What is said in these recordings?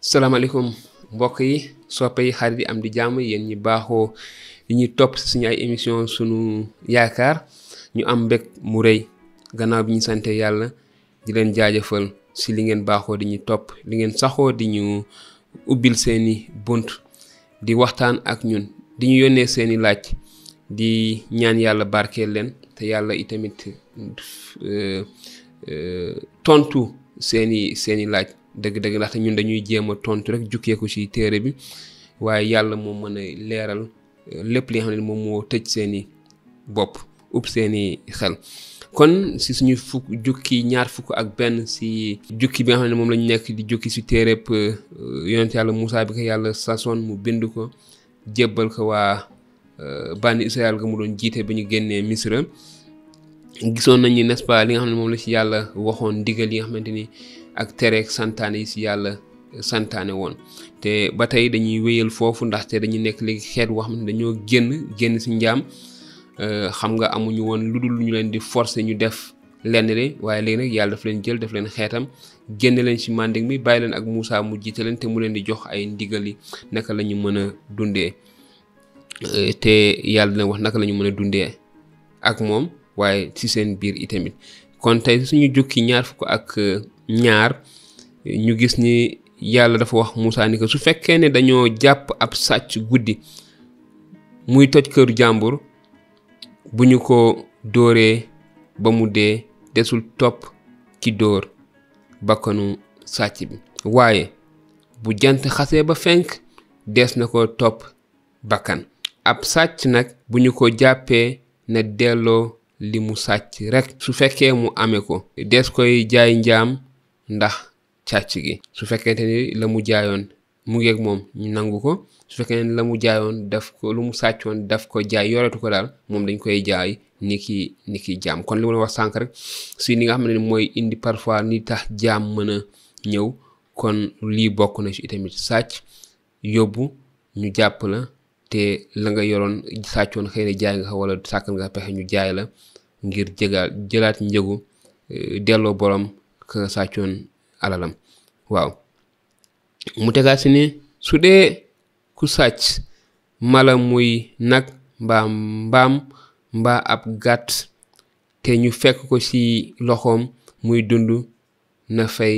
salaamaaleykum mbokk yi soppe yi xarit yi am di jàmm yéen ñi baaxoo yi ñuy topp si suñu ay émission sunu yaakaar ñu am mbég mu rëy gannaaw bi ñu sante yàlla di leen jaajëfal si li ngeen baaxoo di ñu topp li ngeen saxoo di ñu ubbil seeni bunt di waxtaan ak ñun di ñu yónnee seeni laaj di ñaan yàlla barkeel leen te yàlla itamit tontu seeni laaj dëgg-dëgg ndaxte ñun dañuy jéem a tontu rek jukkeeku ci téere bi waaye yàlla moo mën a leeral lépp li nga xam ne moom moo tëj seeni bopp ub seeni xel kon si suñu ñaar fukk ak benn si jukki bi nga xam ne moom lañu nekk di jukki si téereb yonent yàlla Moussa bi ko yàlla sasoon mu bind ko jébbal ko waa bànni Israël ga mu doon jiite ba ñu génnee Misra gisoon nañu n'est-ce pas li nga xam ne moom la ci yàlla waxoon ndigal yi nga xamante ni ak tereek santaane yi si yàlla santaane woon te ba tey dañuy wéyal foofu ndaxte dañuy nekk léegi xeet woo xam ne dañoo génn si njaam xam nga amuñu woon lu dul ñu leen di forcer ñu def lenn li waaye léegi nag yàlla daf leen jël daf leen xeetam génne leen ci manding mi bàyyi leen ak Moussa mu jiite leen te mu leen di jox ay ndigal yi naka la ñu mën a dundee te yàlla dina wax naka la ñu mën a dundee ak moom waaye ci seen biir itamit kon tey suñu jukki ñaar fukk ak ñaar ñu gis ni yàlla dafa wax Moussa ni ko su fekkee ne dañoo jàpp ab sàcc guddi muy toj këru jàmbur bu ñu ko dóoree ba mu dee desul topp ci dóor bakkanu sàcc bi waaye bu jant xasee ba fenk dees na ko topp bakkan ab sàcc nag bu ñu ko jàppee na delloo li mu sàcc rekk su fekkee mu amee ko dees koy jaay njaam ndax càcc gi su fekkente ni la mu jaayoon mu ngeeg moom ñu nangu ko su fekkee ne la mu jaayoon daf ko lu mu sàccoon daf ko jaay yoretu ko daal moom dañ koy jaay ni ki jaam kon li ma wax sànq rek si ni nga xam ne mooy indi parfois ni tax jaam mën a ñëw kon lii bokk na ci itamit sàcc yóbbu ñu jàpp la te la nga yoroon sàccoon xëy na jaay nga wala sàkkal nga pexe ñu jaay la ngir jëlaat njëgu delloo borom ka sàccoon alalam waaw mu tegaat si ni su dee ku sàcc mala muy nag mbaa mbaam mbaa ab gàtt te ñu fekk ko ci loxoom muy dund na fay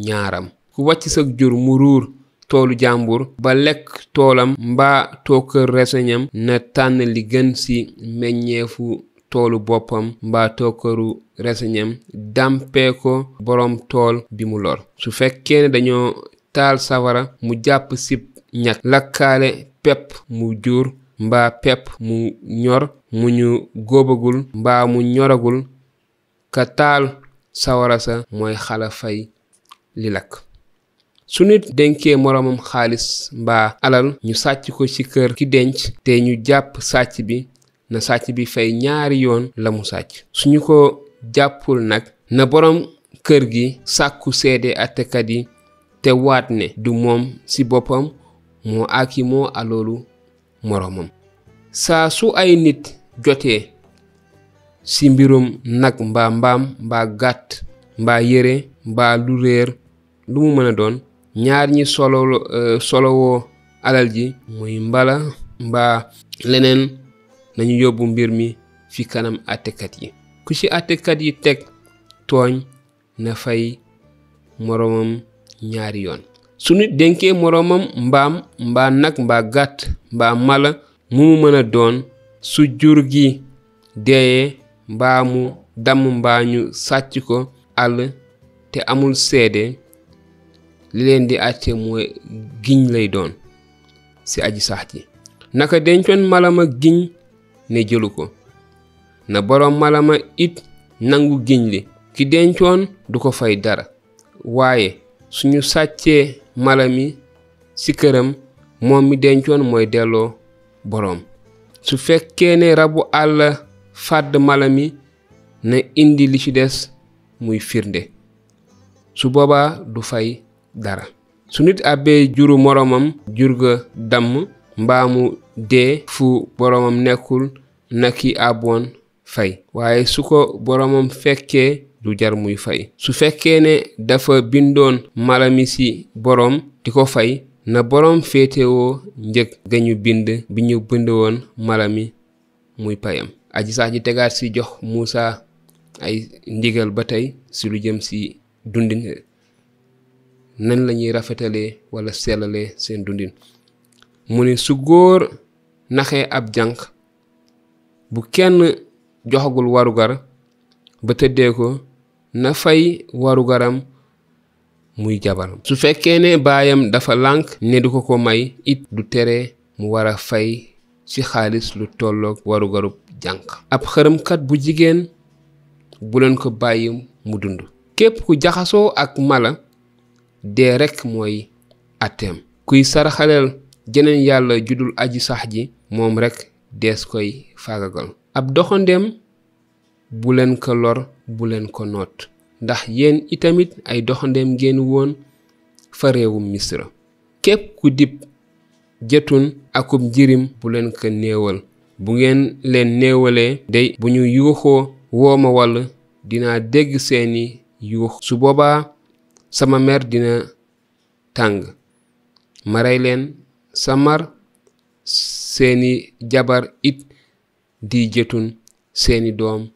ñaaram ku wàcc sa jur mu ruur toolu jàmbur ba lekk toolam mbaa tookër reseñam na tànn li gën ci meññeefu toolu boppam mbaa tookëru reseñam dàmpee ko boroom tool bi mu lor su fekkee ne dañoo taal sawara mu jàpp sib ñak lakkaale pepp mu jur mbaa pepp mu ñor mu ñu góobagul mbaa mu ñoragul ka taal sawara sa mooy xala fay li lakk su nit denkee moroomam xaalis mbaa alal ñu sàcc ko ci kër ki denc te ñu jàpp sàcc bi na sàcc bi fay ñaari yoon la mu sàcc suñu ko jàppul nag na boroom kër gi sàkku seede àttekat yi te waat ne du moom ci boppam moo aakimoo alalu moroomam saa su ay nit jotee ci mbirum nag mbaa mbaam mbaa gàtt mbaa yére mbaa lu réer lu mu mën a doon ñaar ñi solowoo alal ji muy mbala mbaa leneen nañu yóbbu mbir mi fi kanam àttekat yi ku ci àttekat yi teg tooñ na fay moroomam ñaari yoon su nit denkee moroomam mbaam mbaa nag mbaa gàtt mbaa mala mu mën a doon su jur gi deeyee mbaa mu damm mbaa ñu sàcc ko àll te amul seede li leen di àtte mooy giñ lay doon ci aji sax ji naka dencoon mala ma giñ ne jëlu ko na boroom mala ma it nangu giñ li ki dencoon du ko fay dara waaye suñu sàccee mala mi ci këram moom mi dencoon mooy delloo boroom su fekkee ne rabu àll fàdd mala mi na indi li ci des muy firnde su boobaa du fay dara su nit àbbee juru moroomam jur ga damm mbaa mu dee fu boroomam nekkul na ki àbboon fay waaye su ko boroomam fekkee du jar muy fay su fekkee ne dafa bindoon mala mi ci boroom di ko fay na boroom féetewoo njëg ga ñu bind bi ñu bind woon mala mi muy payam. Aji Sax ji tegaat ci jox Muusa ay ndigal ba tey ci lu jëm ci dundin nan lañuy rafetalee wala sellalee seen dundin. mu ne su góor naxee ab jànq bu kenn joxagul warugar ba tëddee ko na fay warugaram muy jabaram. su fekkee ne baayam dafa lànk ne du ko may it du tere mu war a fay ci xaalis lu tolloog warugarub jànq. ab xërëmkat bu jigéen bu leen ko bàyyi mu dund. képp ku jaxasoo ak mala dee rekk mooy atteem. kuy saraxaleel jeneen yàlla judul aji sax ji moom rekk dees koy faagagal. ab doxandeem bu leen ko lor bu leen ko noot ndax yéen itamit ay doxandeem ngeen woon fa réewum Misra. képp ku dib jëtun akub njirim bu leen ko néewal. bu ngeen leen néewalee day bu ñu yuuxoo wooma walla dinaa dégg seeni yuux. su boobaa sama mer dina tàng ma rey leen sa mar seeni jabar it di jëtun seeni doom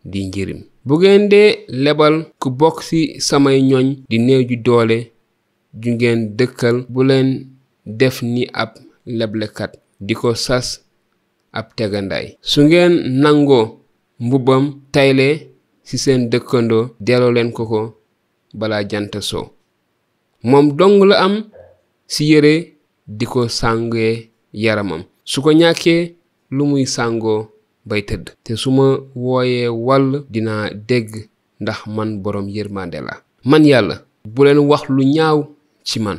di njirim. bu ngeen dee lebal ku bokk ci samay ñoñ di néew ju doole ju ngeen dëkkal bu leen def ni ab leblekat di ko sas ab tegandaay. su ngeen nangoo mbubbam tayle ci seen dëkkandoo delloo leen ko balaa jant soo. moom dong la am ci yére di ko sàngee yaramam su ko ñàkkee lu muy sàngoo bay tëdd. te su ma wooyee wàll dinaa dégg ndax man boroom yërmande la. man yàlla bu leen wax lu ñaaw ci man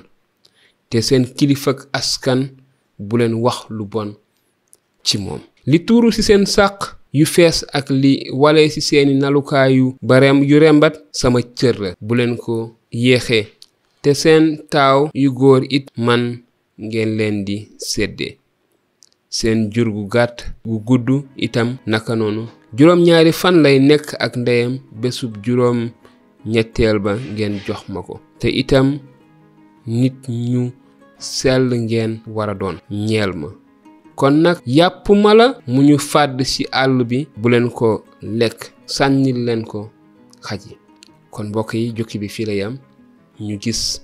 te seen kilifak askan bu leen wax lu bon ci moom. li tuuru ci seen sàq yu fees ak li wale ci seeni nalukaayu barem yu rembat sama cër la. bu leen ko yéexee te seen taaw yu góor it man ngeen leen di séddee. seen jur gu gàtt gu gudd itam naka noonu. juróom-ñaari fan lay nekk ak ndeyam bésub juróom ñetteel ba ngeen jox ma ko. te itam nit ñu sell ngeen war a doon ñeel ma. kon nag yàpp mala mu ñu fàdd ci àll bi bu leen ko lekk sànnil leen ko xaj yi. kon mbokk yi jukki bi fii la yam. ñu gis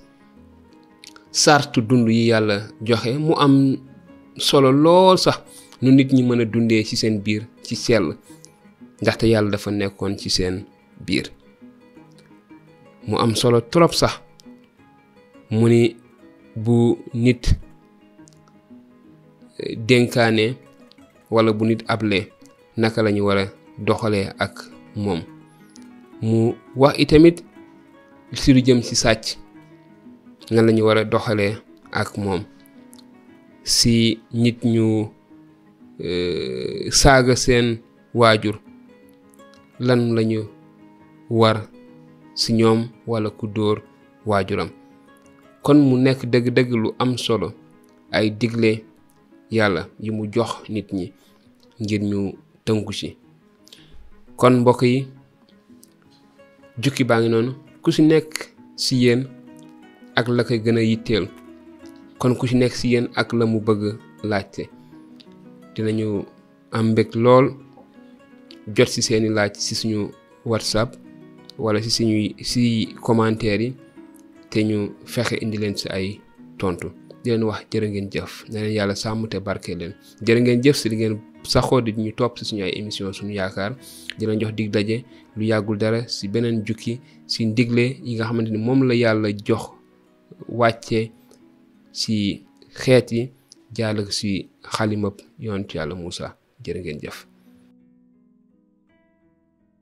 sartu dund yi yàlla joxe mu am solo lool sax nu nit ñi mën a dundee ci seen biir ci sell ndaxte yàlla dafa nekkoon ci seen biir. mu am solo trop sax mu ni bu nit dénkaane walla bu nit able naka lañu war a doxalee ak moom. mu wax itamit ci lu jëm ci sàcc nga lañu war a doxalee ak moom. si nit ñu saaga seen waajur lan lañu war ci ñoom walla ku dóor waajuram. kon mu nekk dëgg-dëgg lu am solo ay digle yàlla yi mu jox nit ñi ngir ñu tënku ci. kon mbokk yi jukki baa ngi noonu. ku ci nekk ci yéen ak la koy gën a yitteel. kon ku ci nekk ci yéen ak la mu bëgg laajte. dinañu am mbég lool jot ci seeni laaj ci suñu WhatsApp walla ci commentaire yi te ñu fexe indi leen ci ay tontu. di leen wax jërë ngeen jëf na leen yàlla sàmm te barke leen. jërë ngeen jëf ci li ngeen saxoo di ñu topp ci suñu ay émission Sunu Yaakaar. di leen jox dig daje lu yàggul dara ci beneen jukki ci ndigle yi nga xamante ni moom la yàlla jox wàcce ci xeet yi jaarale ko ci xalimab yonent yàlla Muusa. jërë ngeen jëf.